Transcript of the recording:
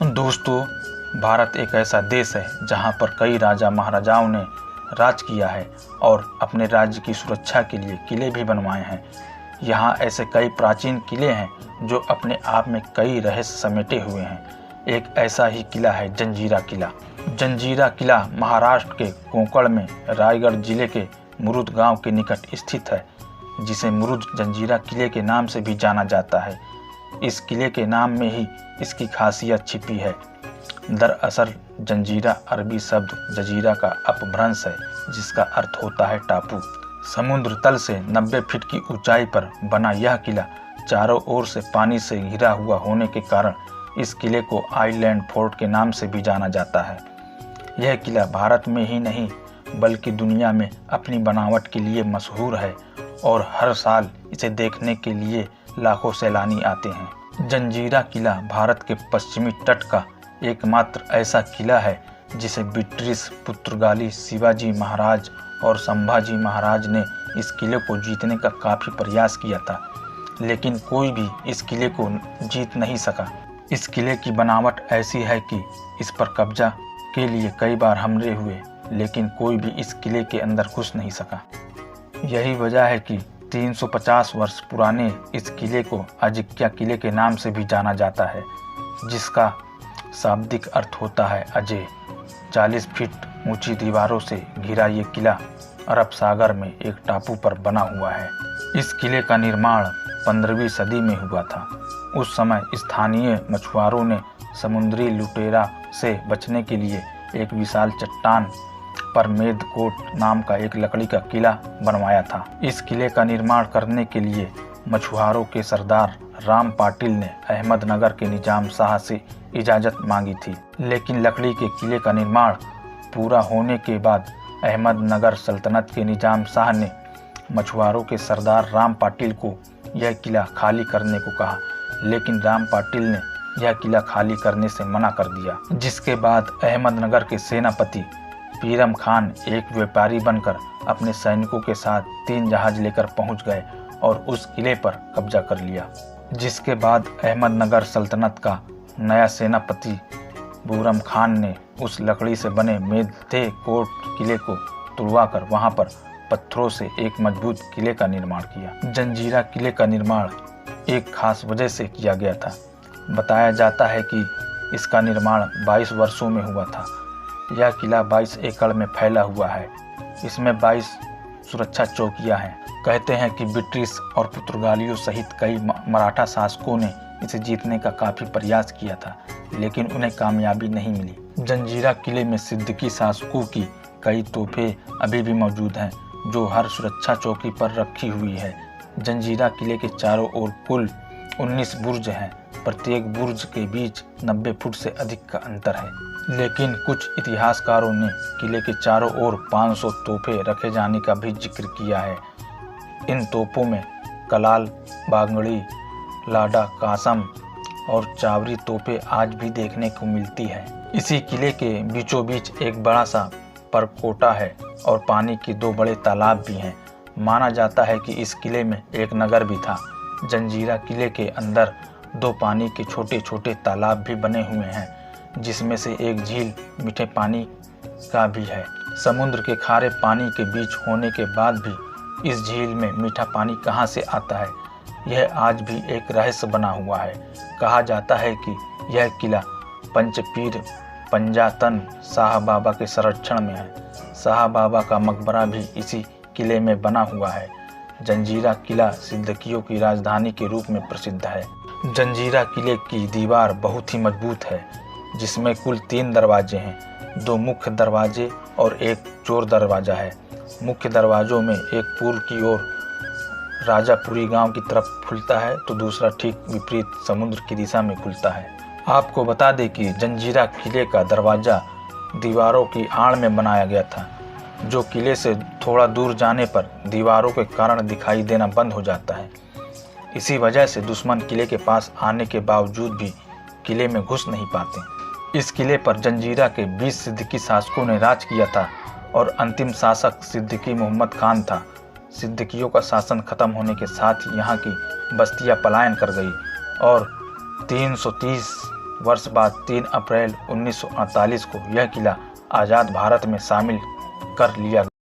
दोस्तों, भारत एक ऐसा देश है जहां पर कई राजा महाराजाओं ने राज किया है और अपने राज्य की सुरक्षा के लिए किले भी बनवाए हैं। यहाँ ऐसे कई प्राचीन किले हैं जो अपने आप में कई रहस्य समेटे हुए हैं। एक ऐसा ही किला है जंजीरा किला। जंजीरा किला महाराष्ट्र के कोंकण में रायगढ़ जिले के मुरुद गांव के निकट स्थित है, जिसे मुरुद जंजीरा किले के नाम से भी जाना जाता है। इस किले के नाम में ही इसकी खासियत छिपी है। दरअसल जंजीरा अरबी शब्द जजीरा का अपभ्रंश है, जिसका अर्थ होता है टापू। समुद्र तल से 90 फीट की ऊंचाई पर बना यह किला चारों ओर से पानी से घिरा हुआ होने के कारण इस किले को आइलैंड फोर्ट के नाम से भी जाना जाता है। यह किला भारत में ही नहीं बल्कि दुनिया में अपनी बनावट के लिए मशहूर है और हर साल इसे देखने के लिए लाखों सैलानी आते हैं। जंजीरा किला भारत के पश्चिमी तट का एकमात्र ऐसा किला है जिसे ब्रिटिश पुर्तगाली शिवाजी महाराज और संभाजी महाराज ने इस किले को जीतने का काफ़ी प्रयास किया था, लेकिन कोई भी इस किले को जीत नहीं सका। इस किले की बनावट ऐसी है कि इस पर कब्जा के लिए कई बार हमले हुए, लेकिन कोई भी इस किले के अंदर घुस नहीं सका। यही वजह है कि 350 वर्ष पुराने इस किले को अजिक्या किले के नाम से भी जाना जाता है, जिसका शाब्दिक अर्थ होता है अजय। 40 फीट ऊंची दीवारों से घिरा ये किला अरब सागर में एक टापू पर बना हुआ है। इस किले का निर्माण 15वीं सदी में हुआ था। उस समय स्थानीय मछुआरों ने समुद्री लुटेरा से बचने के लिए एक विशाल चट्टान पर मेदकोट नाम का एक लकड़ी का किला बनवाया था। इस किले का निर्माण करने के लिए मछुआरों के सरदार राम पाटिल ने अहमदनगर के निजाम शाह से इजाज़त मांगी थी, लेकिन लकड़ी के किले का निर्माण पूरा होने के बाद अहमदनगर सल्तनत के निजाम शाह ने मछुआरों के सरदार राम पाटिल को यह किला खाली करने को कहा, लेकिन राम पाटिल ने यह किला खाली करने से मना कर दिया। जिसके बाद अहमदनगर के सेनापति पीरम खान एक व्यापारी बनकर अपने सैनिकों के साथ 3 जहाज लेकर पहुंच गए और उस किले पर कब्जा कर लिया। जिसके बाद अहमदनगर सल्तनत का नया सेनापति बूरम खान ने उस लकड़ी से बने मेदकोट किले को तुड़वाकर वहां पर पत्थरों से एक मजबूत किले का निर्माण किया। जंजीरा किले का निर्माण एक खास वजह से किया गया था। बताया जाता है कि इसका निर्माण 22 वर्षों में हुआ था। यह किला 22 एकड़ में फैला हुआ है। इसमें 22 सुरक्षा चौकियां हैं। कहते हैं कि ब्रिटिश और पुर्तगालियों सहित कई मराठा शासकों ने इसे जीतने का काफ़ी प्रयास किया था, लेकिन उन्हें कामयाबी नहीं मिली। जंजीरा किले में सिद्दीकी शासकों की कई तोपें अभी भी मौजूद हैं, जो हर सुरक्षा चौकी पर रखी हुई है। जंजीरा किले के चारों ओर कुल 19 बुर्ज हैं। प्रत्येक बुर्ज के बीच 90 फुट से अधिक का अंतर है, लेकिन कुछ इतिहासकारों ने किले के चारों ओर 500 तोपें रखे जाने का भी जिक्र किया है। इन तोपों में कलाल, बांगड़ी, लाडा, कासम और चावरी तोपें आज भी देखने को मिलती है। इसी किले के बीचों बीच एक बड़ा सा परकोटा है और पानी के 2 बड़े तालाब भी हैं। माना जाता है कि इस किले में एक नगर भी था। जंजीरा किले के अंदर 2 पानी के छोटे छोटे तालाब भी बने हुए हैं, जिसमें से एक झील मीठे पानी का भी है। समुद्र के खारे पानी के बीच होने के बाद भी इस झील में मीठा पानी कहाँ से आता है, यह आज भी एक रहस्य बना हुआ है। कहा जाता है कि यह किला पंचपीर पंजातन शाह बाबा के संरक्षण में है। शाह बाबा का मकबरा भी इसी किले में बना हुआ है। जंजीरा किला सिद्दीकियों की राजधानी के रूप में प्रसिद्ध है। जंजीरा किले की दीवार बहुत ही मजबूत है, जिसमें कुल 3 दरवाजे हैं। 2 मुख्य दरवाजे और एक चोर दरवाजा है। मुख्य दरवाजों में एक पूर्व की ओर राजापुरी गांव की तरफ खुलता है, तो दूसरा ठीक विपरीत समुद्र की दिशा में खुलता है। आपको बता दें कि जंजीरा किले का दरवाजा दीवारों की आड़ में बनाया गया था, जो किले से थोड़ा दूर जाने पर दीवारों के कारण दिखाई देना बंद हो जाता है। इसी वजह से दुश्मन किले के पास आने के बावजूद भी किले में घुस नहीं पाते। इस किले पर जंजीरा के 20 सिद्दीकी शासकों ने राज किया था और अंतिम शासक सिद्दीकी मोहम्मद खान था। सिद्दीकियों का शासन खत्म होने के साथ ही यहाँ की बस्तियाँ पलायन कर गई और 330 वर्ष बाद 3 अप्रैल 1948 को यह किला आज़ाद भारत में शामिल कर लिया गया।